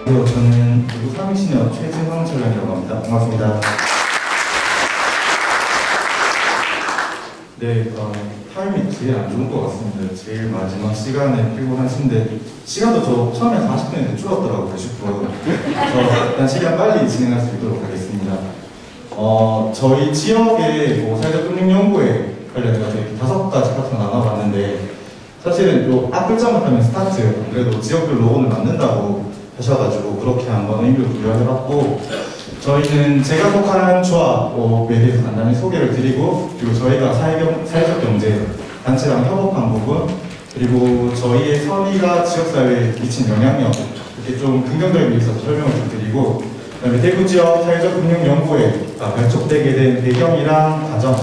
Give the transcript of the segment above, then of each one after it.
저는 누구 3위시녀 최진황 촬영이라고 합니다. 반갑습니다. 네, 타임이 제일 안 좋은 것 같습니다. 제일 마지막 시간에 피곤하신데 시간도 저 처음에 40분인데 줄었더라고요. 10분. 그래서 일단 시간 빨리 진행할 수 있도록 하겠습니다. 저희 지역의 사회적 금융 연구에 관련해서 이렇게 5가지 파트가 나눠봤는데 사실은 요 앞글자만 하면 스타트, 그래도 지역별로 오늘 만든다고 하셔가지고 그렇게 한번 의미를 부여해봤고, 저희는 제가 속한 조합에 대해서 간단히 소개를 드리고, 그리고 저희가 사회적 경제 단체랑 협업한 부분, 그리고 저희의 선의가 지역사회에 미친 영향력, 이렇게 좀 긍정적인 면에서 설명을 좀 드리고, 그다음에 대구 지역 사회적 금융연구회 발족되게 된 배경이랑 과정,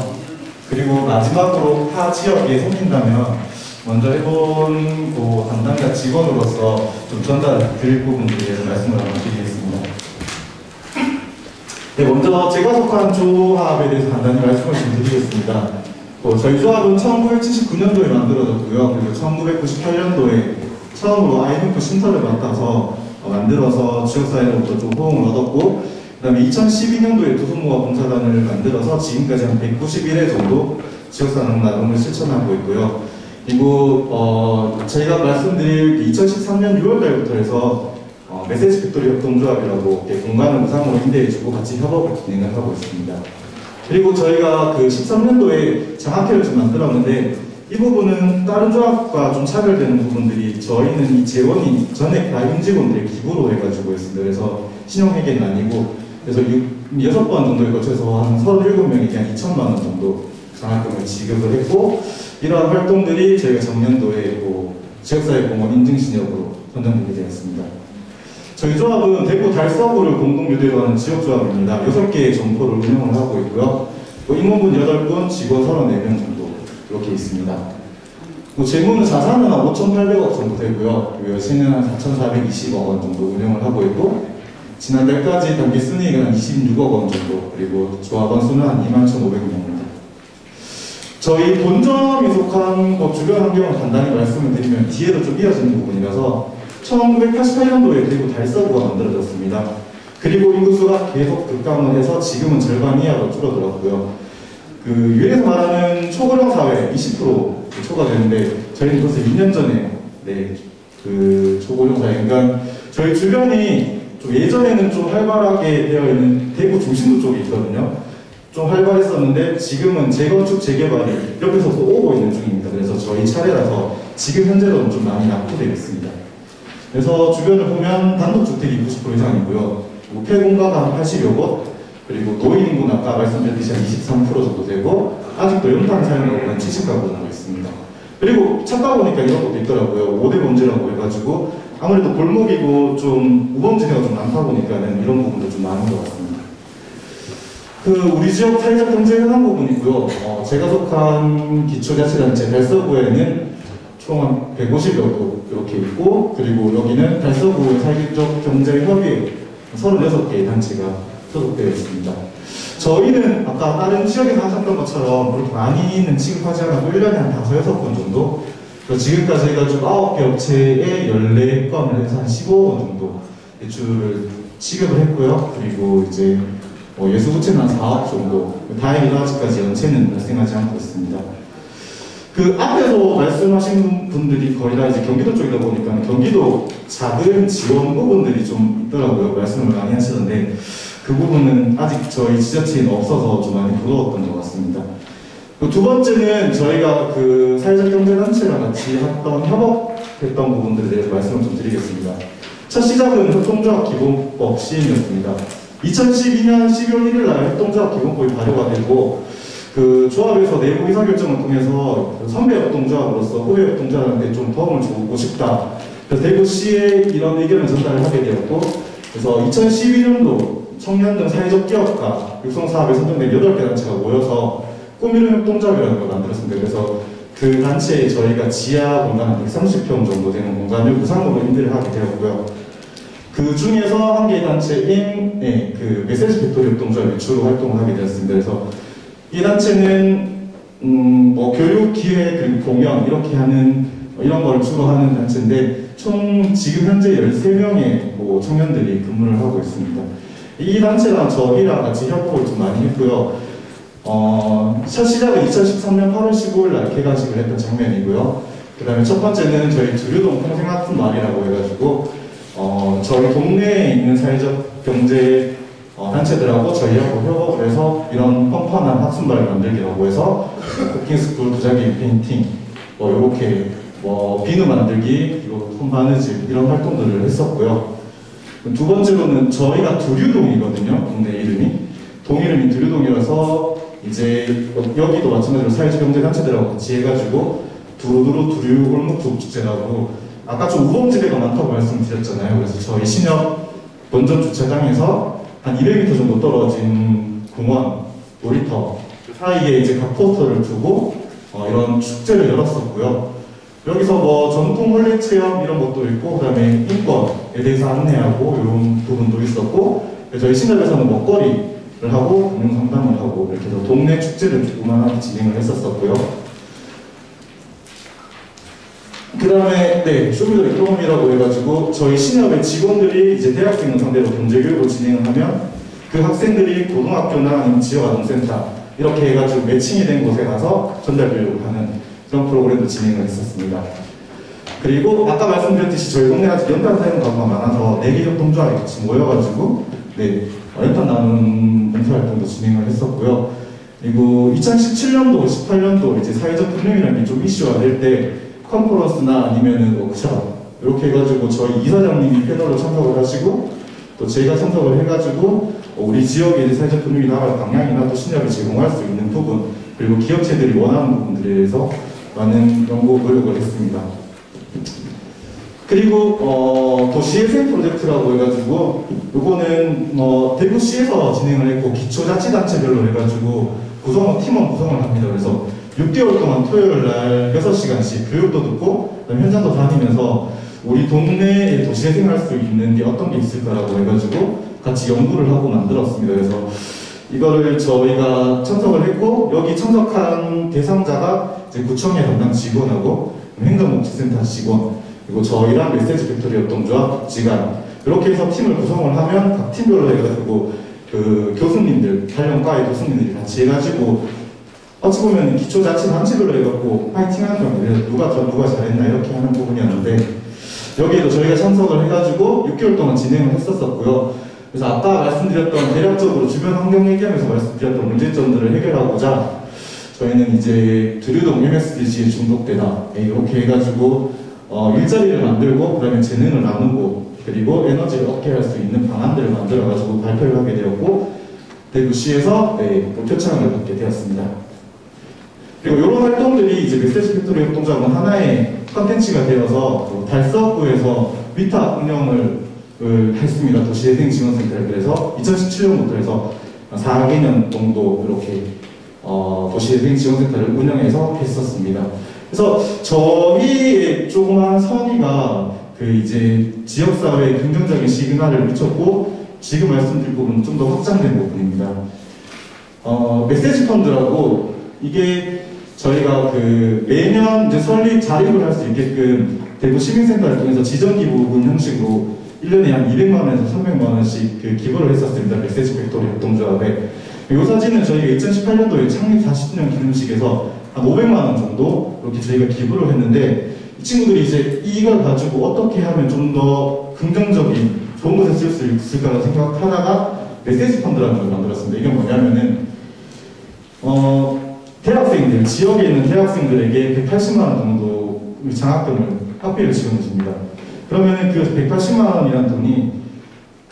그리고 마지막으로 타 지역에 생긴다면 먼저 해본 담당자 직원으로서 좀 전달 드릴 부분들에 대해서 말씀을 한번 드리겠습니다. 네, 먼저 제가 속한 조합에 대해서 간단히 말씀을 좀 드리겠습니다. 저희 조합은 1979년도에 만들어졌고요. 그리고 1998년도에 처음으로 IMF 신설을 맡아서 만들어서 지역사회로부터 좀 호응을 얻었고, 그 다음에 2012년도에 두손모아봉사단을 만들어서 지금까지 한 191회 정도 지역사회 나눔을 실천하고 있고요. 그리고 저희가 말씀드릴 2013년 6월달부터 해서 메시지 팩토리 협동조합이라고 공간을 무상으로 임대해주고 같이 협업을 진행을 하고 있습니다. 그리고 저희가 그 13년도에 장학회를 좀 만들었는데 이 부분은 다른 조합과 좀 차별되는 부분들이, 저희는 이 재원이 전액 다 임직원들의 기부로 해가지고 있습니다. 그래서 신용회계는 아니고, 그래서 6번 정도에 거쳐서 한 37명에게 한 2천만 원 정도 장학금을 지급을 했고, 이러한 활동들이 저희가 작년도에 지역사회 공헌 인증신협으로 선정되게 되었습니다. 저희 조합은 대구 달서구를 공동유대로 하는 지역조합입니다. 6개의 점포를 운영을 하고 있고요. 임원분 8분, 직원 34명 정도 이렇게 있습니다. 재무는 자산은 한 5,800억 정도 되고요. 그리고 여신은 한 4,420억 원 정도 운영을 하고 있고, 지난달까지 단기 순이익은 한 26억 원 정도, 그리고 조합원 수는 한 21,500명입니다. 저희 본점이 속한 주변 환경을 간단히 말씀을 드리면 뒤에도 좀 이어지는 부분이라서 1988년도에 대구 달서구가 만들어졌습니다. 그리고 인구수가 계속 급감을 해서 지금은 절반 이하로 줄어들었고요. 유엔에서 말하는 초고령 사회 20% 초과되는데 저희는 벌써 2년 전에 초고령 사회, 그러니까 저희 주변이 좀 예전에는 좀 활발하게 되어 있는 대구 중심부 쪽에 있거든요. 좀 활발했었는데 지금은 재건축, 재개발이 옆에서 또 오고 있는 중입니다. 그래서 저희 차례라서 지금 현재로는 좀 많이 낙후되어 있습니다. 그래서 주변을 보면 단독주택이 90% 이상이고요. 폐공가가 한 80여 곳, 그리고 노인 인구는 아까 말씀드렸듯이 한 23% 정도 되고, 아직도 연탄 사용하고 한 70가구 정도 있습니다. 그리고 찾다 보니까 이런 것도 있더라고요. 5대 문제라고 해가지고 아무래도 골목이고 좀 우범지대가 좀 많다 보니까는 이런 부분도 좀 많은 것 같습니다. 우리 지역 사회적 경제 현황 부분이고요. 제가 속한 기초자치단체 달서구에는 총 한 150여 곳 이렇게 있고, 그리고 여기는 달서구 사회적 경제 협의회 36개의 단체가 소속되어 있습니다. 저희는 아까 다른 지역에서 하셨던 것처럼 그렇게 많이는 취급하지 않고 1년에 한 5, 6건 정도, 지금까지 해가지고 9개 업체에 14건을 해서 한 15억 원 정도 대출을 취급을 했고요. 그리고 이제 예수부채는 한 4억 정도, 다행히도 아직까지 연체는 발생하지 않고 있습니다. 앞에서 말씀하신 분들이 거의 다 이제 경기도 쪽이다 보니까 경기도 작은 지원 부분들이 좀 있더라고요. 말씀을 많이 하시던데 그 부분은 아직 저희 지자체에는 없어서 좀 많이 부러웠던 것 같습니다. 두 번째는 저희가 사회적 경제단체랑 같이 협업했던 부분들에 대해서 말씀을 좀 드리겠습니다. 첫 시작은 협동조합 기본법 시행이었습니다. 2012년 12월 1일 날 협동조합 기본법이 발효가 되고, 조합에서 내부 의사결정을 통해서 선배 협동조합으로서 후배 협동조합한테 좀 도움을 주고 싶다. 그래서 대구시에 이런 의견을 전달을 하게 되었고, 그래서 2012년도 청년 등 사회적 기업가 육성사업에 선정된 8개 단체가 모여서 꾸미는 협동조합이라는 걸 만들었습니다. 그래서 그 단체에 저희가 지하 공간 한 130평 정도 되는 공간을 무상으로 임대를 하게 되었고요. 그 중에서 한 개의 단체인 메시지 팩토리 협동조합이 주로 활동을 하게 되었습니다. 그래서 이 단체는 교육, 기획, 그리고 공연 이렇게 하는 이런 걸 주로 하는 단체인데 총 지금 현재 13명의 청년들이 근무를 하고 있습니다. 이 단체랑 저희랑 같이 협업을 좀 많이 했고요. 첫 시작은 2013년 8월 15일 날 개관식을 했던 장면이고요. 그 다음에 첫 번째는 저희 두류동 평생학습 마을이라고 해가지고 저희 동네에 있는 사회적 경제 단체들하고 저희하고 협업을 해서 이런 펑펑한 학습마을 만들기라고 해서 쿠킹스쿨, 도자기 페인팅, 요렇게 비누 만들기, 그리고 손바느질 이런 활동들을 했었고요. 두 번째로는 저희가 두류동이거든요. 동네 이름이. 동 이름이 두류동이라서 이제 여기도 마찬가지로 사회적 경제 단체들하고 같이 해가지고 두루두루 두류 골목 축제라고 아까 좀 우범지대가 많다고 말씀드렸잖아요. 그래서 저희 신협 본점 주차장에서 한 200m 정도 떨어진 공원, 놀이터 그 사이에 이제 각 포스터를 두고 이런 축제를 열었었고요. 여기서 전통 혼례 체험 이런 것도 있고, 그 다음에 인권에 대해서 안내하고 이런 부분도 있었고, 저희 신협에서는 먹거리를 하고 금융 상담을 하고 이렇게 해서 동네 축제를 조그만하게 진행을 했었었고요. 그 다음에 쇼미더 이코노미라고 해가지고 저희 신협의 직원들이 이제 대학생을 상대로 경제교육을 진행을 하면 그 학생들이 고등학교나 아니면 지역아동센터 이렇게 해가지고 매칭이 된 곳에 가서 전달교육을 하는 그런 프로그램도 진행을 했었습니다. 그리고 아까 말씀드렸듯이 저희 동네가 연탄 사용 가구가 많아서 내기협동조합이 같이 모여가지고 연탄 나누는 봉사활동도 진행을 했었고요. 그리고 2017년도, 18년도 이제 사회적 분명이라는 게 좀 이슈가 될 때 컨퍼런스나 아니면은 워크숍 이렇게 해가지고 저희 이사장님이 패널로 참석을 하시고 또 제가 참석을 해가지고 우리 지역의 사회적 분명이 나갈 방향이나 또 신협이 제공할 수 있는 부분 그리고 기업체들이 원하는 부분들에 대해서 많은 연구 노력을 했습니다. 그리고 도시예생 프로젝트라고 해가지고 이거는 대구시에서 진행을 했고 기초자치단체별로 해가지고 팀원 구성을 합니다. 그래서 6개월 동안 토요일 날 6시간씩 교육도 듣고 현장도 다니면서 우리 동네에 도시예생할 수 있는 게 어떤 게 있을까라고 해가지고 같이 연구를 하고 만들었습니다. 그래서 이거를 저희가 참석을 했고 여기 참석한 대상자가 이제 구청의 담당 직원하고 행정복지센터 직원 그리고 저희랑 메시지 팩토리 협동조합 직원 이렇게 해서 팀을 구성을 하면 각 팀별로 해가지고 그 교수님들 관련과의 교수님들이 같이 해가지고 어찌 보면 기초자치단체별로 해갖고 파이팅하는 겁니다. 누가 잘했나 이렇게 하는 부분이었는데 여기에도 저희가 참석을 해가지고 6개월 동안 진행을 했었고요. 그래서 아까 말씀드렸던 대략적으로 주변 환경 얘기하면서 말씀드렸던 문제점들을 해결하고자 저희는 이제 두류동 MSDG에 중독되다 이렇게 해가지고 일자리를 만들고 그 다음에 재능을 나누고 그리고 에너지를 얻게 할 수 있는 방안들을 만들어가지고 발표를 하게 되었고 대구시에서 표창을 받게 되었습니다. 그리고 이런 활동들이 이제 메시지 팩토리 협동조합은 하나의 컨텐츠가 되어서 달서구에서 위탁 운영을 했습니다. 도시예생 지원센터를. 그래서 2017년부터 해서 4개년 정도 이렇게 도시예생 지원센터를 운영해서 했었습니다. 그래서 저희의 조그만 선의가 그 이제 지역사회에 긍정적인 시그널을 미쳤고 지금 말씀드릴 부분은 좀 더 확장된 부분입니다. 메시지 펀드라고 이게 저희가 그 매년 이제 설립 자립을 할 수 있게끔 대구 시민센터를 통해서 지정 기부금 형식으로 1년에 한 200만원에서 300만원씩 그 기부를 했었습니다. 메시지 팩토리 협동조합에. 이 사진은 저희가 2018년도에 창립 40주년 기념식에서 한 500만원 정도 이렇게 저희가 기부를 했는데 이 친구들이 이제 이걸 가지고 어떻게 하면 좀 더 긍정적인 좋은 곳에 쓸 수 있을까 생각하다가 메시지 펀드라는 걸 만들었습니다. 이게 뭐냐면은 대학생들, 지역에 있는 대학생들에게 180만원 정도 장학금을 학비를 지원해줍니다. 그러면 그 180만원이라는 돈이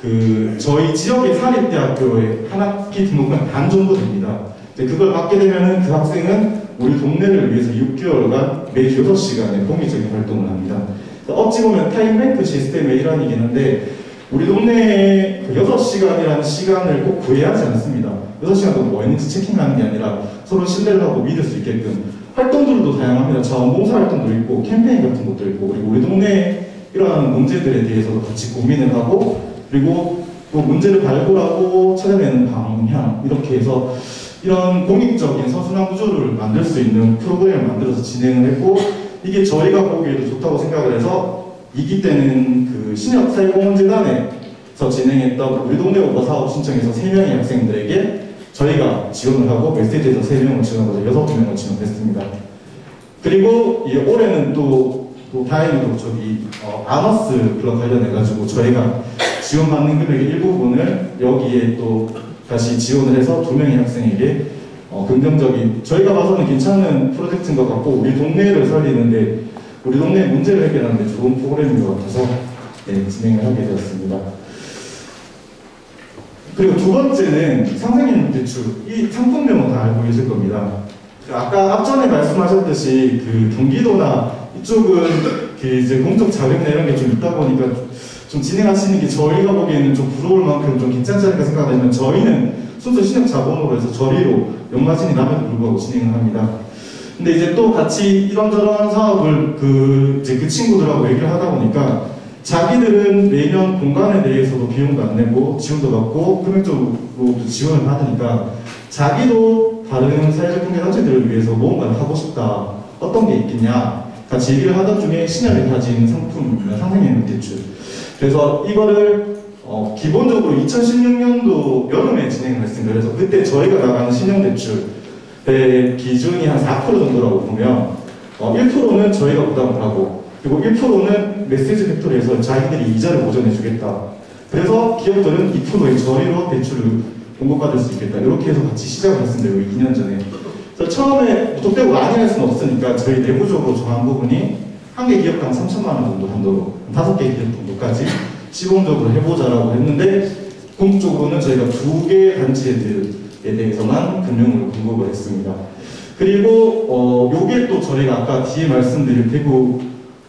그 저희 지역의 사립대학교의 한 학기 등록금 반 정도 됩니다. 이제 그걸 받게 되면은 그 학생은 우리 동네를 위해서 6개월간 매 6시간의 공익적인 활동을 합니다. 어찌 보면 타임뱅크 시스템의 일환이긴 한데 우리 동네에 그 6시간이라는 시간을 꼭 구애하지 않습니다. 6시간 동안 뭐 했는지 체킹하는 게 아니라 서로 신뢰를 하고 믿을 수 있게끔 활동들도 다양합니다. 자원봉사 활동도 있고 캠페인 같은 것도 있고 그리고 우리 동네에 일어나는 문제들에 대해서도 같이 고민을 하고 그리고 또 문제를 발굴하고 찾아내는 방향 이렇게 해서 이런 공익적인 선순환 구조를 만들 수 있는 프로그램을 만들어서 진행을 했고 이게 저희가 보기에도 좋다고 생각을 해서 2기 때는 그 신협사회공헌재단에서 진행했던 우리 동네 오버 사업 신청해서 3명의 학생들에게 저희가 지원을 하고 메시지에서 3명을 지원하고 6명을 지원했습니다. 그리고 올해는 또 다행히도 아너스 클럽 관련해가지고 저희가 지원받는 금액의 일부분을 여기에 또 다시 지원을 해서 2명의 학생에게 긍정적인, 저희가 봐서는 괜찮은 프로젝트인 것 같고 우리 동네를 살리는데 우리 동네 문제를 해결하는 데 좋은 프로그램인 것 같아서 진행을 하게 되었습니다. 그리고 두 번째는 상생인 대출, 이 상품명은 다 알고 계실 겁니다. 아까 앞전에 말씀하셨듯이 그 경기도나 이쪽은 그 이제 공적 자금이나 이런 게 좀 있다 보니까 좀 진행하시는 게 저희가 보기에는 좀 부러울 만큼 좀 괜찮지 않을까 생각하지만 저희는 순수 신협 자본으로 해서 저리로 연마진이 남에도 불구하고 진행을 합니다. 근데 이제 또 같이 이런저런 사업을 그 친구들하고 얘기를 하다 보니까 자기들은 매년 공간에 대해서도 비용도 안 내고 지원도 받고 금액적으로 지원을 받으니까 자기도 다른 사회적 경제단체들을 위해서 무언가를 하고 싶다. 어떤 게 있겠냐. 같이 얘기를 하던 중에 신협이 가진 상품입니다. 상생인 대출. 그래서 이거를 기본적으로 2016년도 여름에 진행을 했습니다. 그래서 그때 저희가 나가는 신용대출의 기준이 한 4% 정도라고 보면 1%는 저희가 부담을 하고 그리고 1%는 메시지 팩토리에서 자기들이 이자를 보전해주겠다. 그래서 기업들은 2%의 저리로 대출을 공급받을 수 있겠다. 이렇게 해서 같이 시작을 했습니다. 2년 전에. 그래서 처음에 무턱대고 많이 할 수는 없으니까 저희 내부적으로 정한 부분이 한 개 기업당 3천만 원 정도 한도로 5개 기업 정도까지 시범적으로 해보자라고 했는데 공적으로는 저희가 2개 단체들에 대해서만 금융을 공급을 했습니다. 그리고 요게 또 저희가 아까 뒤에 말씀드린 대구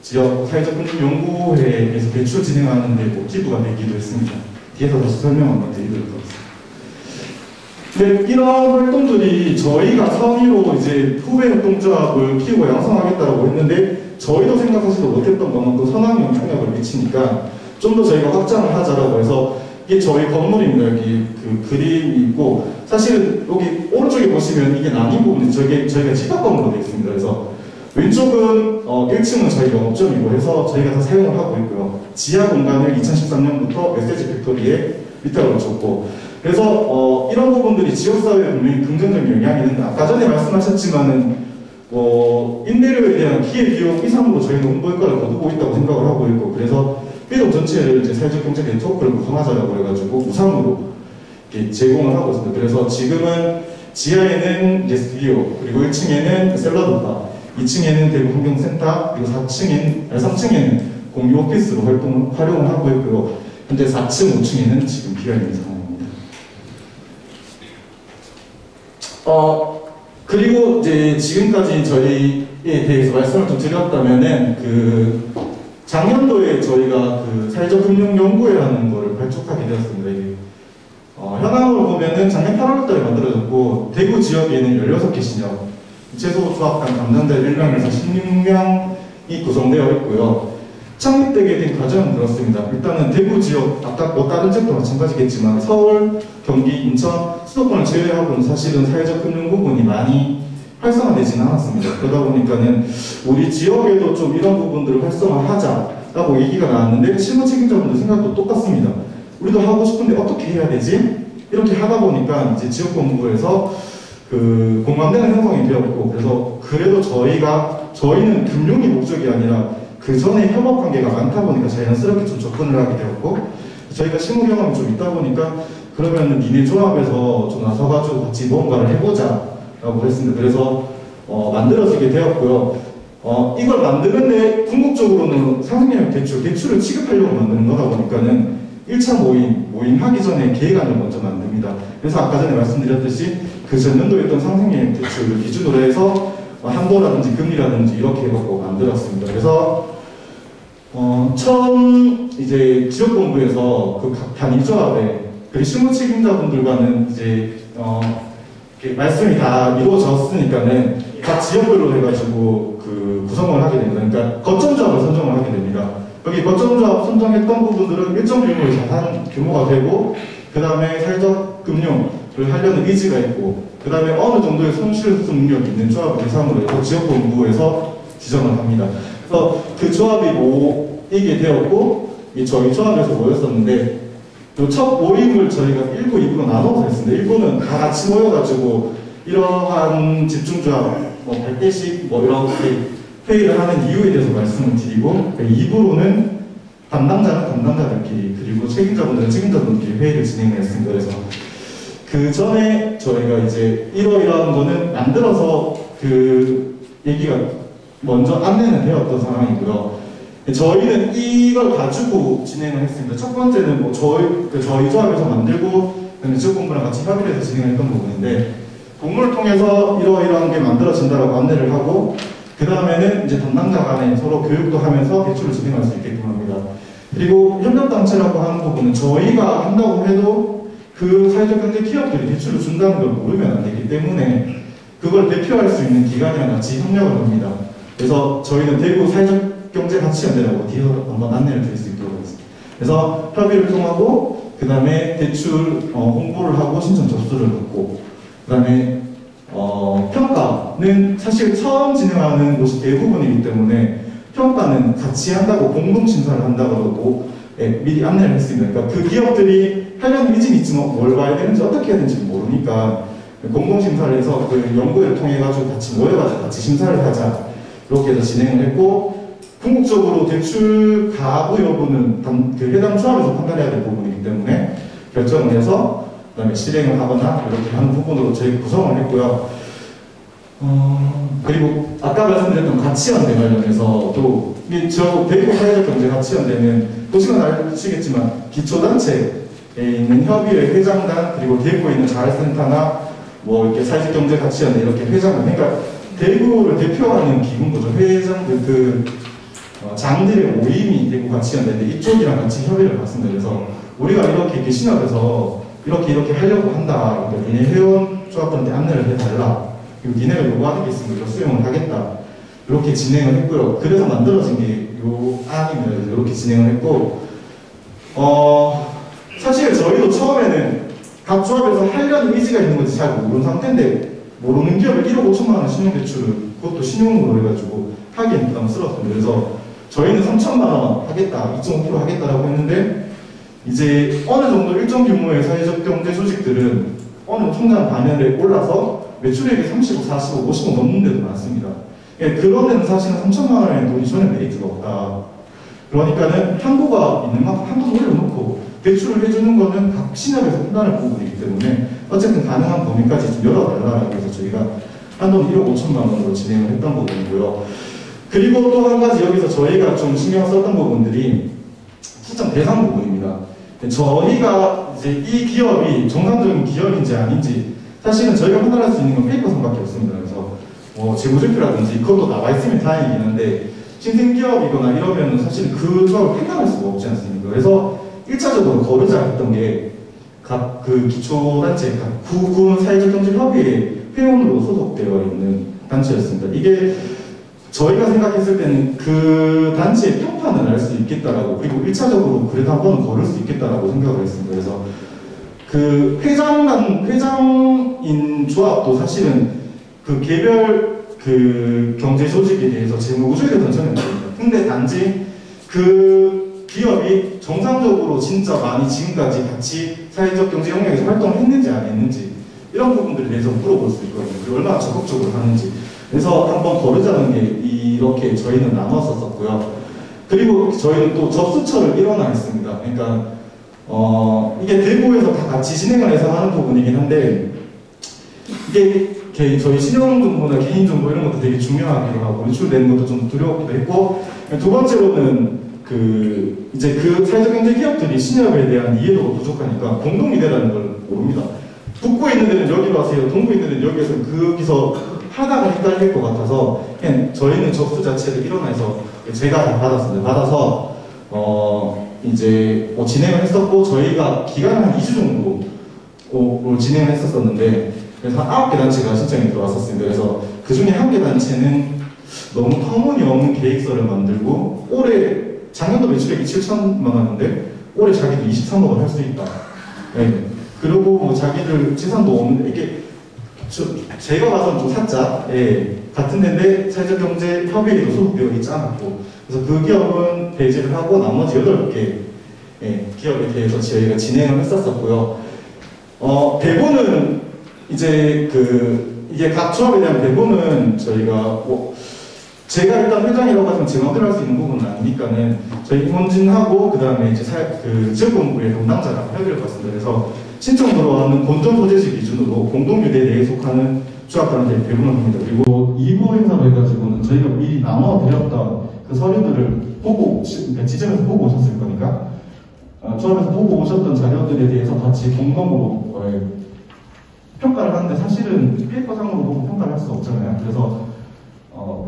지역 사회적 금융연구회에서 대출 진행하는데 뭐 기부가 되기도 했습니다. 뒤에서 다시 설명 한번 드리도록 하겠습니다. 네, 이런 활동들이 저희가 선의로 이제 후배 협동조합을 키우고 양성하겠다고 했는데 저희도 생각하지도 못했던 것만큼 선한 영향력을 미치니까 좀 더 저희가 확장을 하자라고 해서 이게 저희 건물입니다. 여기 그 그림이 있고 사실 여기 오른쪽에 보시면 이게 나뉜 부분이 저희가 집합 건물로 되어 있습니다. 그래서 왼쪽은 1층은 저희 영업점이고 해서 저희가 다 사용을 하고 있고요. 지하 공간을 2013년부터 메시지 팩토리에 위탁을 줬고 그래서 이런 부분들이 지역사회에 분명히 긍정적인 영향이 있는데 아까 전에 말씀하셨지만은 임대료에 대한 기회비용 이상으로 저희는 홍보효과를 거두고 있다고 생각을 하고 있고 그래서 필요 전체를 이제 사회적 경제 네트워크를 구성하자라고 해가지고 무상으로 이렇게 제공을 하고 있습니다. 그래서 지금은 지하에는 이제 스튜디오 그리고 1층에는 샐러드바 2층에는 대구 환경센터 그리고 3층에는 공유 오피스로 활용을 하고 있고요. 현재 4층, 5층에는 지금 비어있는 상황입니다. 그리고 이제 지금까지 저희에 대해서 말씀을 좀 드렸다면은 작년도에 저희가 사회적 금융연구회라는 거를 발족하게 되었습니다. 현황으로 보면은 작년 8월달에 만들어졌고 대구 지역에는 16개 신협 채소조합단 담당자 1명에서 16명이 구성되어 있고요. 창립되게 된 과정은 그렇습니다. 일단은 대구 지역, 아까 다른 지역도 마찬가지겠지만 서울, 경기, 인천, 수도권을 제외하고는 사실은 사회적 금융 부분이 많이 활성화되지는 않았습니다. 그러다 보니까는 우리 지역에도 좀 이런 부분들을 활성화하자라고 얘기가 나왔는데 실무 책임자분들 생각도 똑같습니다. 우리도 하고 싶은데 어떻게 해야 되지? 이렇게 하다 보니까 이제 지역본부에서 공감대는 형성이 되었고 그래서 그래도 저희는 금융이 목적이 아니라 그 전에 협업 관계가 많다 보니까 자연스럽게 좀 접근을 하게 되었고 저희가 실무 경험이 좀 있다 보니까 그러면 니네 조합에서 좀 나서가지고 같이 무언가를 해보자 라고 했습니다. 그래서 만들어지게 되었고요. 이걸 만드는데 궁극적으로는 상생협력 대출을 취급하려고 만드는 거다 보니까는 1차 모임 하기 전에 계획안을 먼저 만듭니다. 그래서 아까 전에 말씀드렸듯이 그 전년도에 했던 상생협력 대출을 기준으로 해서 한도라든지 금리라든지 이렇게 해갖고 만들었습니다. 그래서 처음 이제 지역본부에서 각 단위조합에 그리고 실무 책임자분들과는 이제 말씀이 다 이루어졌으니까는 각 지역별로 해가지고 구성을 하게 됩니다. 그러니까 거점조합을 선정을 하게 됩니다. 여기 거점조합 선정했던 부분들은 일정 규모의 자산 규모가 되고 그 다음에 사회적 금융을 하려는 의지가 있고 그 다음에 어느 정도의 손실 능력이 있는 조합을 대상으로 해서 지역본부에서 지정을 합니다. 그래서 그 조합이 모이게 되었고, 저희 조합에서 모였었는데, 요 첫 모임을 저희가 1부, 2부로 나눠서 했습니다. 1부는 다 같이 모여가지고, 이러한 집중조합, 뭐 100개씩 뭐 이렇게 회의를 하는 이유에 대해서 말씀을 드리고, 2부로는 담당자는 담당자들끼리, 그리고 책임자분들은 책임자분들끼리 회의를 진행했습니다. 그래서 그 전에 저희가 이제 이러이러한 거는 만들어서 그 얘기가 먼저 안내는 되었던 상황이고요. 저희는 이걸 가지고 진행을 했습니다. 첫 번째는 뭐 저희 조합에서 만들고 그다음에 지역본부랑 같이 협의를 해서 진행했던 부분인데, 공모를 통해서 이러이러한 게 만들어진다라고 안내를 하고, 그 다음에는 이제 담당자 간에 서로 교육도 하면서 대출을 진행할 수 있게끔 합니다. 그리고 협력단체라고 하는 부분은 저희가 한다고 해도 그 사회적 경제 기업들이 대출을 준다는 걸 모르면 안 되기 때문에 그걸 대표할 수 있는 기관이랑 같이 협력을 합니다. 그래서 저희는 대구 사회적 경제 가치연대라고 뒤에서 한번 안내를 드릴 수 있도록 하겠습니다. 그래서 협의를 통하고, 그 다음에 대출 홍보를 하고 신청 접수를 받고, 그 다음에 평가는 사실 처음 진행하는 곳이 대부분이기 때문에 평가는 같이 한다고, 공동심사를 한다고 그러고, 미리 안내를 했습니다. 그러니까 그 기업들이 하려는 의지는 있지만 뭘 봐야 되는지 어떻게 해야 되는지 모르니까 공동심사를 해서 그 연구회를 통해가지고 같이 모여가지고 같이 심사를 하자, 이렇게 해서 진행을 했고, 궁극적으로 대출 가부 여부는 그 해당 조합에서 판단해야 될 부분이기 때문에 결정을 해서 그 다음에 실행을 하거나 이렇게 하는 부분으로 저희 구성을 했고요. 그리고 아까 말씀드렸던 가치연대 관련해서도 저 대구 사회적 경제 가치연대는 보시면 아시겠지만 기초단체에 있는 협의회 회장단, 그리고 대구에 있는 자활센터나 뭐 이렇게 사회적 경제 가치연대 이렇게 회장단, 그러니까 대구를 대표하는 기구인 거죠. 회장들 장들의 모임이 대구 가치연대인데 이쪽이랑 같이 협의를 봤습니다. 그래서 우리가 이렇게 신협에서 이렇게 하려고 한다. 그러니까 니네 회원 조합들한테 안내를 해달라. 그리고 니네가 요구하는 게 있으면 우리가 수용을 하겠다. 이렇게 진행을 했고요. 그래서 만들어진 게 요 안입니다. 이렇게 진행을 했고, 사실 저희도 처음에는 각 조합에서 하려는 의지가 있는 건지 잘 모르는 상태인데, 모르는 기업에 1억 5천만 원 신용대출을, 그것도 신용으로 해가지고 하기엔 부담스러웠습니다. 그래서 저희는 3천만 원 하겠다, 2.5% 하겠다라고 했는데, 이제 어느 정도 일정 규모의 사회적 경제 조직들은 어느 통장 반열에 올라서 매출액이 30억, 40억, 50억 넘는 데도 많습니다. 그런 데는 사실은 3천만 원의 돈이 전혀 메리트가 없다. 그러니까는 한도가 있는 만큼 한도 올려놓고 대출을 해주는 거는 각 신협에서 판단할 부분이기 때문에 어쨌든 가능한 범위까지 좀 열어달라고 해서 저희가 한도는 1억 5천만 원으로 진행을 했던 부분이고요. 그리고 또 한 가지 여기서 저희가 좀 신경 썼던 부분들이 시장 대상 부분입니다. 저희가 이제 이 기업이 정상적인 기업인지 아닌지 사실은 저희가 판단할 수 있는 건 페이퍼선밖에 없습니다. 그래서 뭐 재무제표라든지 그것도 나와 있으면 다행이긴 한데 신생기업이거나 이러면 사실 그 조합을 판단할 수가 없지 않습니까? 그래서 1차적으로 거르자 했던 게 각 그 기초단체, 각 구군 사회적경제협의회 회원으로 소속되어 있는 단체였습니다. 이게 저희가 생각했을 때는 그 단체의 평판을 알 수 있겠다라고, 그리고 1차적으로 그래도 한 번은 걸을 수 있겠다라고 생각을 했습니다. 그래서 그 회장인 조합도 사실은 그 개별 그 경제 조직에 대해서 재무구조에 대해서는 전혀 모릅니다. 근데 단지 그 기업이 정상적으로 진짜 많이 지금까지 같이 사회적 경제 영역에서 활동을 했는지 안 했는지 이런 부분들에 대해서 물어볼 수 있거든요. 그리고 얼마나 적극적으로 하는지. 그래서 한번 거르자는 게 이렇게 저희는 나눴었고요. 그리고 저희는 또 접수처를 일원화했습니다. 그러니까 이게 대구에서 다 같이 진행을 해서 하는 부분이긴 한데 이게 저희 신용정보나 개인정보 이런 것도 되게 중요하기도 하고 유출되는 것도 좀 두려웠기도 했고, 두 번째로는 이제 그 사회적 경제 기업들이 신협에 대한 이해도가 부족하니까 공동이대라는 걸 모릅니다. 북부에 있는 데는 여기로 하세요, 동부에 있는 데는 여기에서 거기서 하다가 헷갈릴 것 같아서 그냥 저희는 접수 자체를 일원화해서 제가 다 받았습니다. 받아서 이제 진행을 했었고, 저희가 기간을 한 2주 정도 진행을 했었는데, 그래서 한 9개 단체가 신청이 들어왔었습니다. 그래서 그 중에 1개 단체는 너무 터무니없는 계획서를 만들고, 작년도 매출액이 7천만 원인데, 올해 자기도 23억 원 할 수 있다. 네. 그리고 뭐 자기들 재산도 없는데, 이게 제가 봐서는 좀 살짝 같은 데인데 사회적 경제 협의회에도 소속되어 있지 않았고, 그래서 그 기업은 배제를 하고 나머지 8개 기업에 대해서 저희가 진행을 했었었고요. 배분은 이제 이게 각 조합에 대한 배분은 저희가 제가 일단 회장이라고 하지만 제 마음대로 할 수 있는 부분은 아니니까는 저희 임원진하고 그 다음에 이제 지역본부의 담당자랑 협의를 봤습니다. 그래서 신청 들어와는 본전 소재지 기준으로 공동유대에 대해 속하는 조합들한테 배분을 합니다. 그리고 2부 행사로 해가지고는 저희가 미리 나눠드렸던 그 서류들을 보고, 그러니까 지점에서 보고 오셨을 거니까 조합에서 보고 오셨던 자료들에 대해서 같이 공동으로 평가를 하는데, 사실은 페이퍼상으로 보고 평가를 할 수 없잖아요. 그래서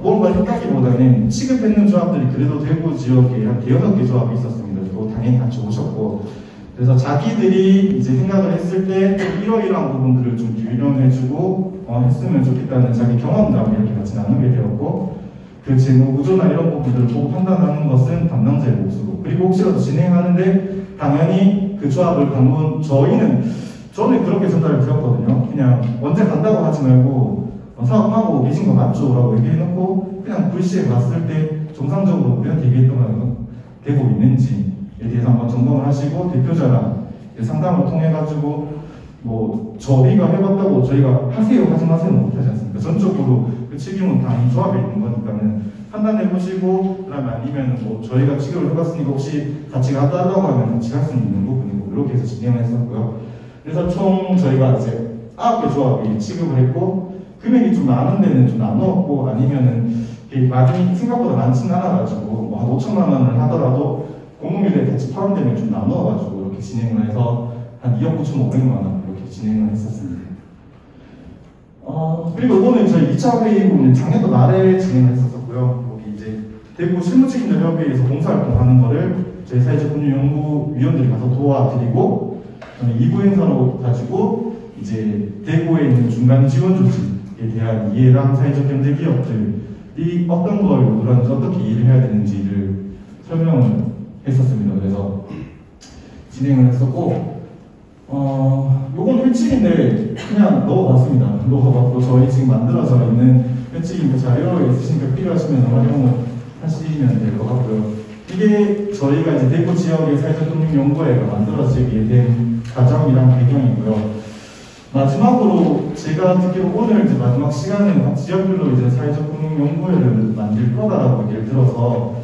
뭔가 했다기보다는 취급했는 조합들이 그래도 대구 지역에 한 5-6개 조합이 있었습니다. 그리고 당연히 같이 오셨고, 그래서 자기들이 이제 생각을 했을 때 이러이러한 부분들을 좀 유념해주고 했으면 좋겠다는 자기 경험담을 이렇게 같이 나누게 되었고, 그 재무 구조나 이런 부분들을 보고 판단하는 것은 담당자의 몫으로, 그리고 혹시라도 진행하는데 당연히 그 조합을 저는 그렇게 전달을 드렸거든요. 그냥 언제 간다고 하지 말고 사업하고 계신 거 맞죠? 라고 얘기해놓고 그냥 불시에 갔을 때 정상적으로 우리가 얘기했던 거 되고 있는지에 대해서 한번 점검을 하시고, 대표자랑 상담을 통해가지고 저희가 해봤다고 저희가 하세요 하지 마세요는 못하지 않습니까? 전적으로 그 책임은 당연히 조합에 있는 거니까는 판단해보시고, 그다음에 아니면 저희가 취급을 해봤으니까 혹시 같이 가달라고 하면 같이 갈 수는 있는 부분이고, 이렇게 해서 진행을 했었고요. 그래서 총 저희가 이제 9개 조합이 취급을 했고, 금액이 좀 많은 데는 좀 나누었고, 아니면은 많이 생각보다 많지는 않아가지고 한 5천만 원을 하더라도 공동유대 같이 포함되면 좀 나누어가지고 이렇게 진행을 해서 한 2억 9,500만 원 이렇게 진행을 했었습니다. 그리고 이거는 저희 2차 회의는 작년도 말에 진행을 했었고요. 여기 이제 대구 실무책임자 협의회에서 봉사활동 하는 거를 저희 사회적 금융연구위원들이 가서 도와드리고, 2부 행사로 가지고 이제 대구에 있는 중간 지원 조직에 대한 이해랑 사회적 경제 기업들이 어떤 걸 요구를 하는지, 어떻게 이해를 해야 되는지를 설명을 했었습니다. 그래서 진행을 했었고, 요건 회칙인데 그냥 넣어봤습니다. 넣어봤고, 저희 지금 만들어져 있는 회칙인 자료에 있으시니까 필요하시면 활용을 하시면 될 것 같고요. 이게 저희가 이제 대구 지역의 사회적 금융연구회가 만들어지게 된 과정이랑 배경이고요. 마지막으로 제가 듣기로 오늘 이제 마지막 시간에 각 지역별로 이제 사회적 금융연구회를 만들 거다라고 얘기를 들어서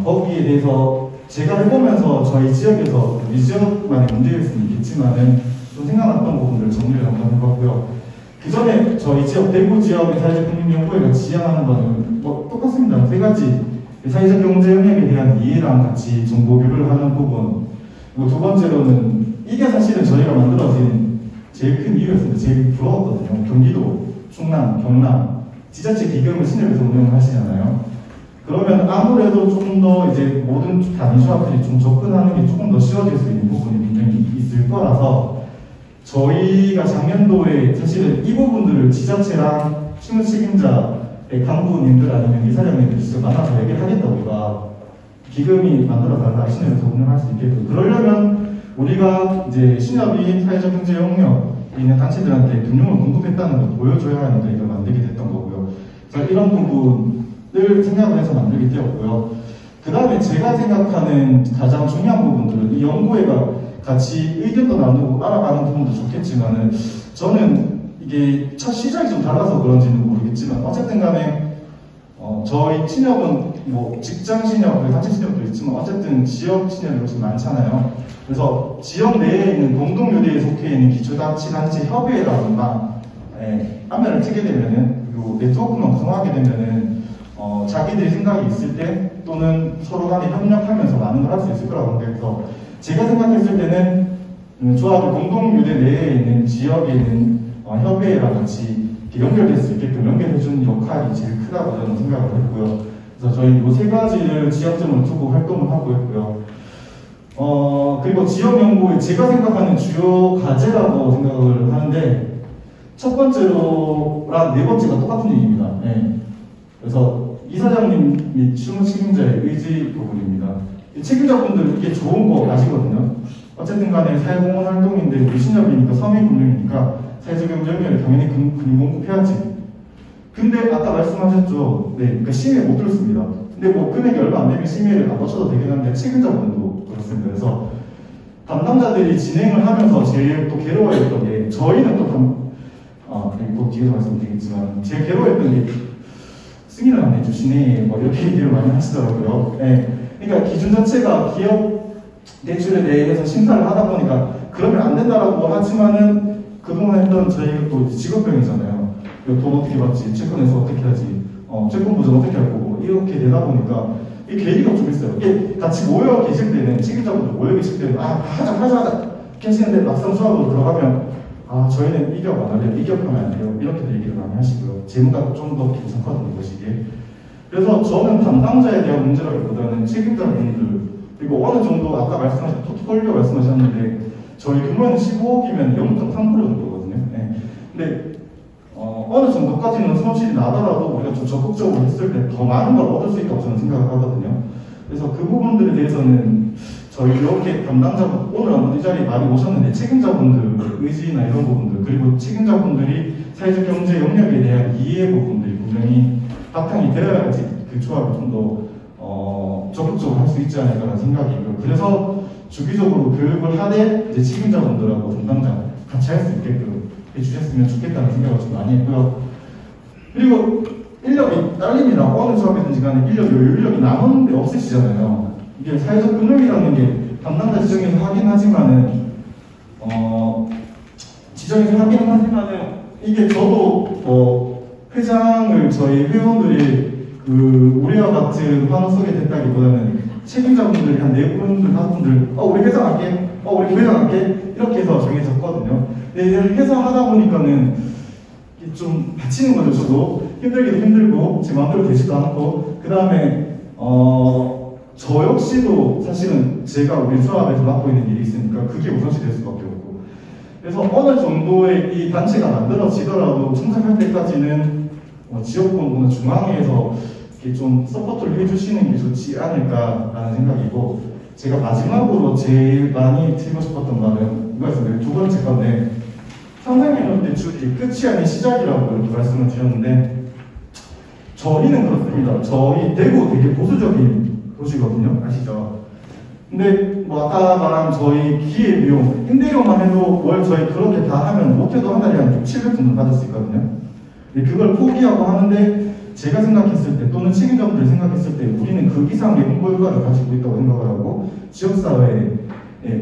거기에 대해서 제가 해보면서 저희 지역에서 우리 지역만의 문제일 수는 있겠지만은 좀 생각났던 부분들을 정리를 한번 해봤고요. 그 전에 저희 지역 대구 지역의 사회적 금융연구회가 지향하는 거는 똑같습니다. 3가지. 사회적 경제 영역에 대한 이해랑 같이 정보 교류를 하는 부분, 그리고 2번째로는 이게 사실은 저희가 만들어진 제일 큰 이유였습니다. 제일 부러웠거든요. 경기도, 충남, 경남 지자체 기금을 신협에서 운영을 하시잖아요. 그러면 아무래도 조금 더 이제 모든 단위조합들이 좀 접근하는 게 조금 더 쉬워질 수 있는 부분이 분명히 있을 거라서, 저희가 작년도에 사실은 이 부분들을 지자체랑 실무 책임자의 간부님들 아니면 이사장님들이 직접 만나서 얘기를 하겠다고, 우리가 기금이 만들어달라, 신협에서 운영할 수 있게끔. 그러려면 우리가 이제 신협이 사회적 경제 영역에 있는 단체들한테 금융을 공급했다는 걸 보여줘야 하니까 이걸 만들게 됐던 거고요. 자, 이런 부분을 생각을 해서 만들게 되었고요. 그 다음에 제가 생각하는 가장 중요한 부분들은 이 연구회가 같이 의견도 나누고 알아가는 부분도 좋겠지만은, 저는 이게 첫 시작이 좀 달라서 그런지는 모르겠지만 어쨌든 간에 저희 신협은 직장 신협, 단체 신협도 있지만 어쨌든 지역 신협이 훨씬 많잖아요. 그래서 지역 내에 있는 공동유대에 속해 있는 기초자치단체 협의회라든가 안면을 트게 되면은, 그리고 네트워크만 구성하게 되면은 자기들이 생각이 있을 때 또는 서로 간에 협력하면서 많은 걸 할 수 있을 거라고 생각해서, 제가 생각했을 때는 조합의 공동유대 내에 있는 지역에 있는 협의회랑 같이 연결될 수 있게끔 연결해주는 역할이 제일 크다고 저는 생각을 했고요. 그래서 저희 이 3가지를 지역점을 두고 활동을 하고 있고요. 그리고 지역연구에 제가 생각하는 주요 과제라고 생각을 하는데, 첫 번째로랑 4번째가 똑같은 얘기입니다. 그래서 이사장님 및 실무 책임자의 의지 부분입니다. 이 책임자분들 이게 좋은 거 아시거든요. 어쨌든 간에 사회공헌 활동인데 우리 신협이니까 서민금융이니까 사회적 경제 영역에 당연히 금융 공급해야지. 근데 아까 말씀하셨죠. 네, 그러니까 심의에 못 들었습니다. 근데 뭐 금액이 얼마 안 되면 심의를 안 거쳐도 되긴 한데 책임자분도 그렇습니다. 그래서 담당자들이 진행을 하면서 제일 또 괴로워했던 게 저희는 또 뒤에서 말씀드리겠지만 제일 괴로워했던 게 승인을 안 해주시네 뭐 이렇게 얘기를 많이 하시더라고요. 네, 그러니까 기준 자체가 기업 대출에 대해서 심사를 하다 보니까 그러면 안 된다라고 하지만은 그동안 했던 저희가 또 직업병이잖아요. 돈 어떻게 받지? 채권에서 어떻게 하지? 채권 보전 어떻게 할 거고 이렇게 되다 보니까 이 괴리가 좀 있어요. 이게 같이 모여 계실 때는 책임자분들 모여 계실 때는 하자 이렇게 하시는데 막상 수업으로 들어가면 저희는 이격 안 할래요. 이격하면 안 돼요. 이렇게도 얘기를 많이 하시고요. 재무가 좀 더 괜찮거든요, 보시기에. 그래서 저는 담당자에 대한 문제라기보다는 책임자분들 그리고 어느 정도 아까 말씀하신 포트폴리오 말씀하셨는데 저희 규모는 15억이면 0.3% 정도거든요. 네. 근데 어느 정도까지는 손실이 나더라도 우리가 좀 적극적으로 했을 때 더 많은 걸 얻을 수 있다고 저는 생각을 하거든요. 그래서 그 부분들에 대해서는 저희 이렇게 담당자분 오늘 아무튼 이 자리에 많이 오셨는데 책임자분들 의지나 이런 부분들 그리고 책임자분들이 사회적 경제 영역에 대한 이해 부분들이 분명히 바탕이 되어야지 그 조합을 좀 더 적극적으로 할 수 있지 않을까라는 생각이고요. 그래서 주기적으로 교육을 하되 이제 책임자분들하고 담당자 같이 할 수 있게끔 해주셨으면 좋겠다는 생각을 좀 많이 했고요. 그리고 인력이 딸립니다. 어느 조합이든지 간에 인력이 남은데 없으시잖아요. 이게 사회적 금융이라는 게 담당자 지정에서 하긴 하지만은 이게 저도 회장을 저희 회원들이 우리와 같은 환호 속에 됐다기보다는 책임자분들이 한 4분들, 5분들 우리 회장 할게, 우리 부회장 할게 이렇게 해서 정해졌거든요. 근데 해서 하다 보니까는 좀 다치는 거죠. 저도 힘들기도 힘들고 제 마음대로 되지도 않고 그 다음에 저 역시도 사실은 제가 우리 조합에서 맡고 있는 일이 있으니까 그게 우선시 될 수밖에 없고 그래서 어느 정도의 이 단체가 만들어지더라도 청작할 때까지는 지역본부나 중앙회에서 이렇게 좀 서포트를 해주시는 게 좋지 않을까라는 생각이고 제가 마지막으로 제일 많이 드리고 싶었던 말은 이거였어요. 두 번째 건데 상생이론 대출이 끝이 아닌 시작이라고 이렇게 말씀을 드렸는데 저희는 그렇습니다. 저희 대구 되게 보수적인 도시거든요. 아시죠? 근데 뭐 아까 말한 저희 기회비용 임대료만 해도 월 저희 그렇게 다 하면 못해도 한 달에 한 6, 700 정도 받을 수 있거든요. 근데 그걸 포기하고 하는데 제가 생각했을 때 또는 책임자분들이 생각했을 때 우리는 그 이상의 홍보 효과를 가지고 있다고 생각을 하고 지역사회에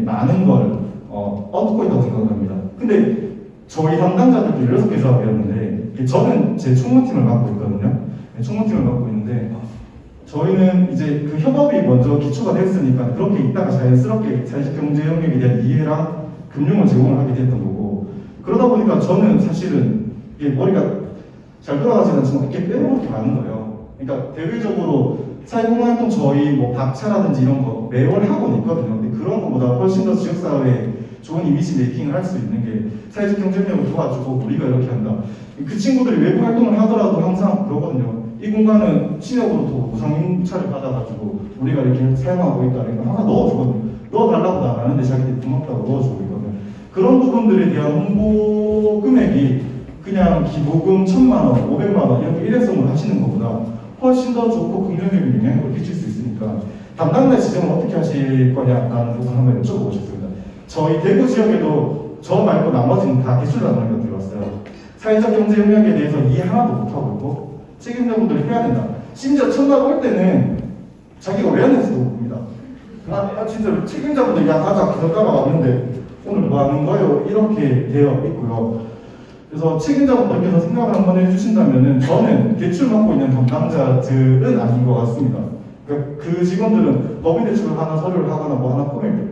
많은 걸 얻고 있다고 생각을 합니다. 근데 저희 담당자들도 16개 조합이었는데 저는 제 총무팀을 맡고 있거든요. 총무팀을 맡고 있는데 저희는 이제 그 협업이 먼저 기초가 됐으니까 그렇게 있다가 자연스럽게 사회적 경제 영역에 대한 이해랑 금융을 제공을 하게 됐던 거고 그러다 보니까 저는 사실은 이게 머리가 잘 돌아가지는 않지만 이렇게 빼놓을 게 많은 거예요. 그러니까 대외적으로 사회공헌활동 저희 뭐 박차라든지 이런 거 매월 하고는 있거든요. 근데 그런 것보다 훨씬 더 지역사회에 좋은 이미지 메이킹을 할 수 있는 게 사회적 경쟁력을 도와주고 우리가 이렇게 한다. 그 친구들이 외부 활동을 하더라도 항상 그러거든요. 이 공간은 신협으로도 무상임차를 받아가지고 우리가 이렇게 사용하고 있다는 거 항상 넣어주거든요. 넣어달라고 안 하는데 자기들이 고맙다고 넣어주고 있거든요. 그런 부분들에 대한 홍보 금액이 그냥 기부금 1,000만원, 500만원 이렇게 일회성으로 하시는 것보다 훨씬 더 좋고 긍정적인 영향을 끼칠 수 있으니까 담당자 지정을 어떻게 하실 거냐라는 부분 한번 여쭤보고 싶습니다. 저희 대구 지역에도 저 말고 나머지는 다 대출단원이가 들어왔어요. 사회적 경제 영역에 대해서 이해 하나도 못하고 있고 책임자분들이 해야 된다. 심지어 첫날 올 때는 자기가 왜 하는지도 모릅니다. 진짜 책임자분들이 가자 그러다가 왔는데 오늘 뭐 하는 거예요? 이렇게 되어 있고요. 그래서 책임자분들께서 생각을 한번 해주신다면은 저는 대출 맡고 있는 담당자들은 아닌 것 같습니다. 그러니까 그 직원들은 법인 대출을 하나 서류를 하거나 뭐 하나 꾸밀 때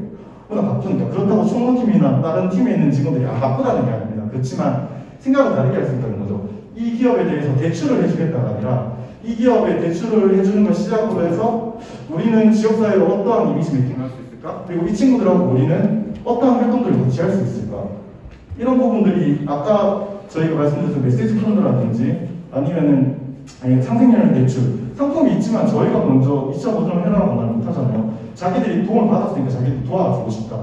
워낙 바쁘니까 그렇다고 총무팀이나 다른 팀에 있는 직원들이 바쁘다는 게 아닙니다. 그렇지만 생각을 다르게 할 수 있다는 거죠. 이 기업에 대해서 대출을 해주겠다가 아니라 이 기업에 대출을 해주는 걸 시작으로 해서 우리는 지역사회로 어떠한 이미지 메이킹을 할 수 있을까? 그리고 이 친구들하고 우리는 어떠한 활동들을 같이 할 수 있을까? 이런 부분들이 아까 저희가 말씀드렸던 메시지 펀드라든지 아니면은 상생연령 대출 상품이 있지만 저희가 먼저 2차 보증을 해라고 말 못하잖아요. 자기들이 도움을 받았으니까 자기들이 도와주고 싶다.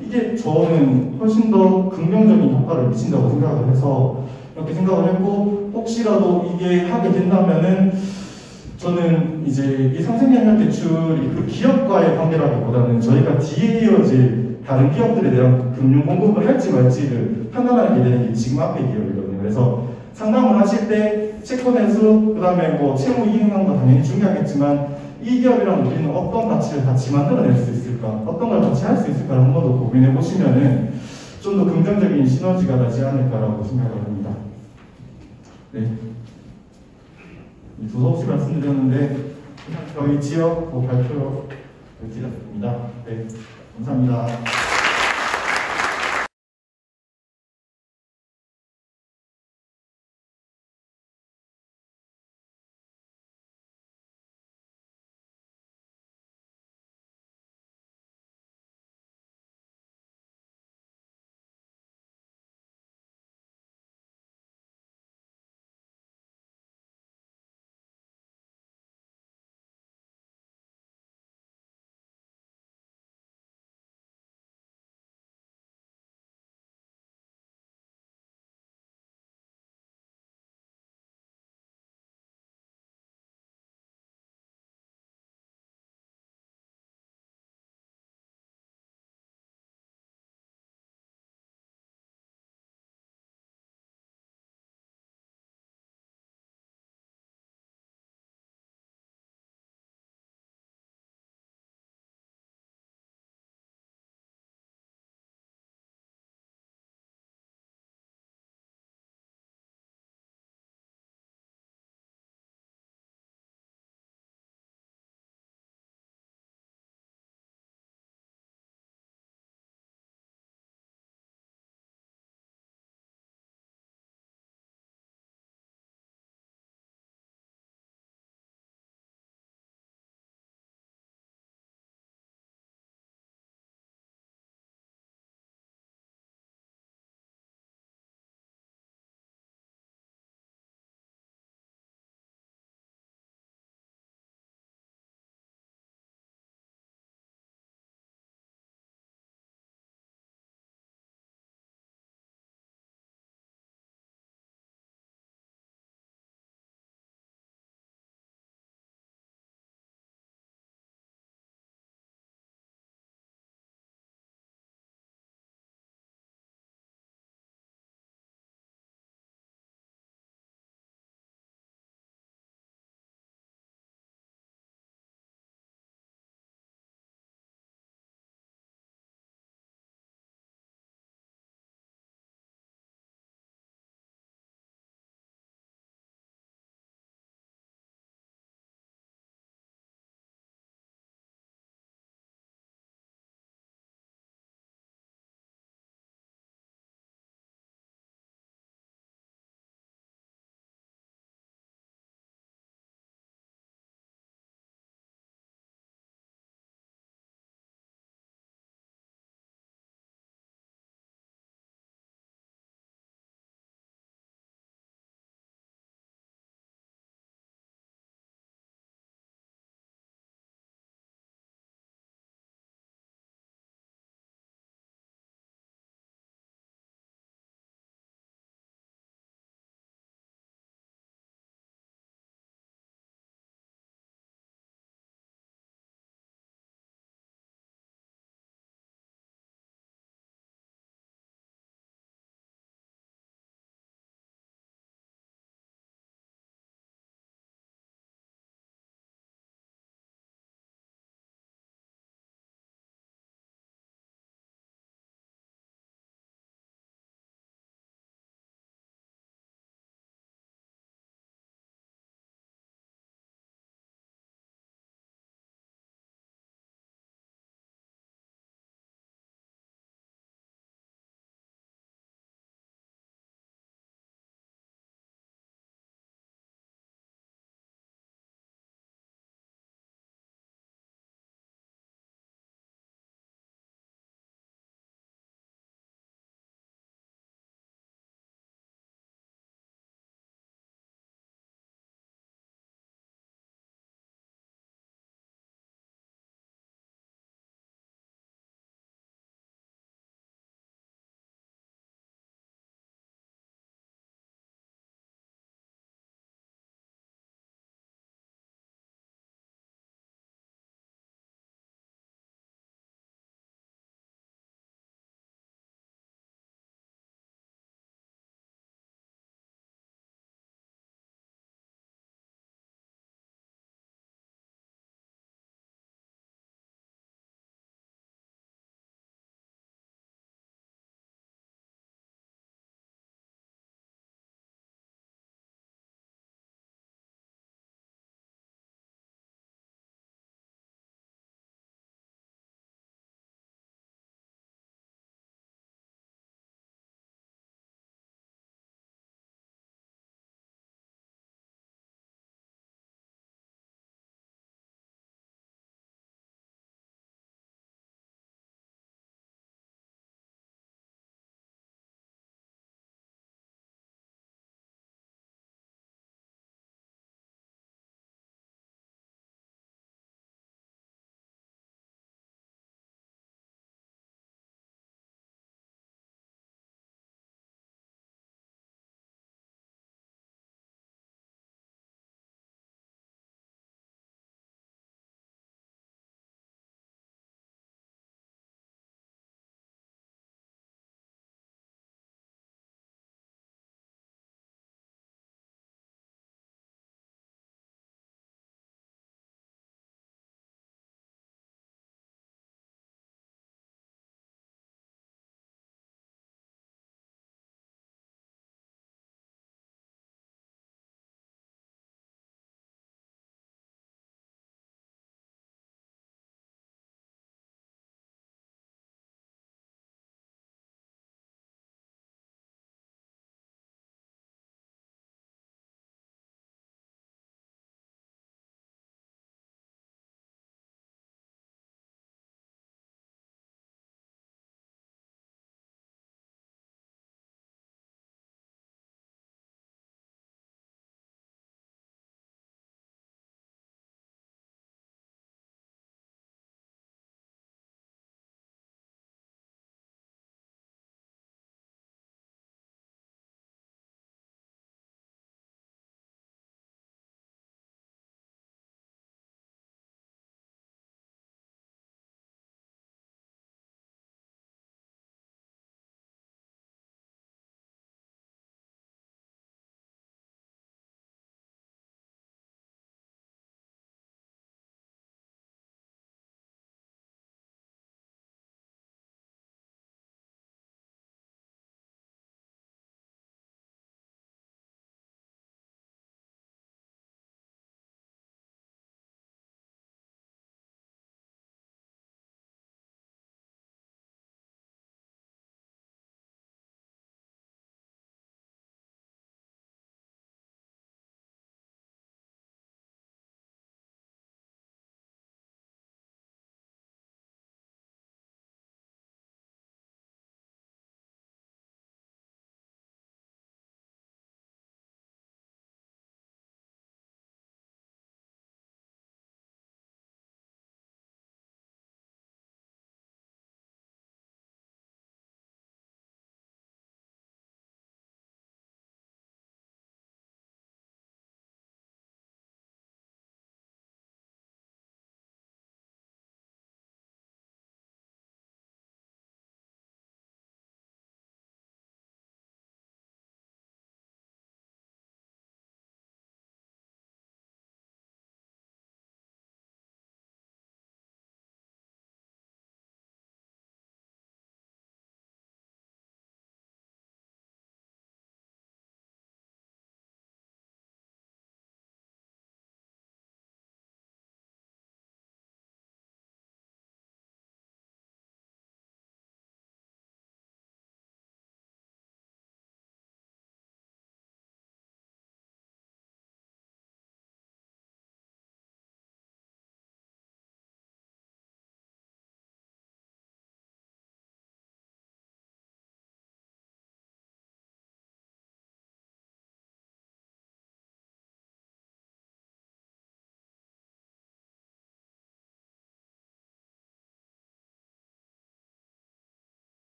이게 저는 훨씬 더 긍정적인 효과를 미친다고 생각을 해서 이렇게 생각을 했고, 혹시라도 이게 하게 된다면은 저는 이제 이 상생협력 대출이 그 기업과의 관계라기보다는 저희가 뒤에 이어질 다른 기업들에 대한 금융 공급을 할지 말지를 판단하게 되는 게 지금 앞에 기업이거든요. 그래서 상담을 하실 때 채권회수, 그 다음에 뭐 채무 이행량도 당연히 중요하겠지만 이 기업이랑 우리는 어떤 가치를 같이 만들어낼 수 있을까, 어떤 걸 같이 할 수 있을까를 한 번 더 고민해 보시면은 좀 더 긍정적인 시너지가 나지 않을까라고 생각을 합니다. 네. 두서 없이 말씀드렸는데 저희 지역 발표를 드렸습니다. 네, 감사합니다.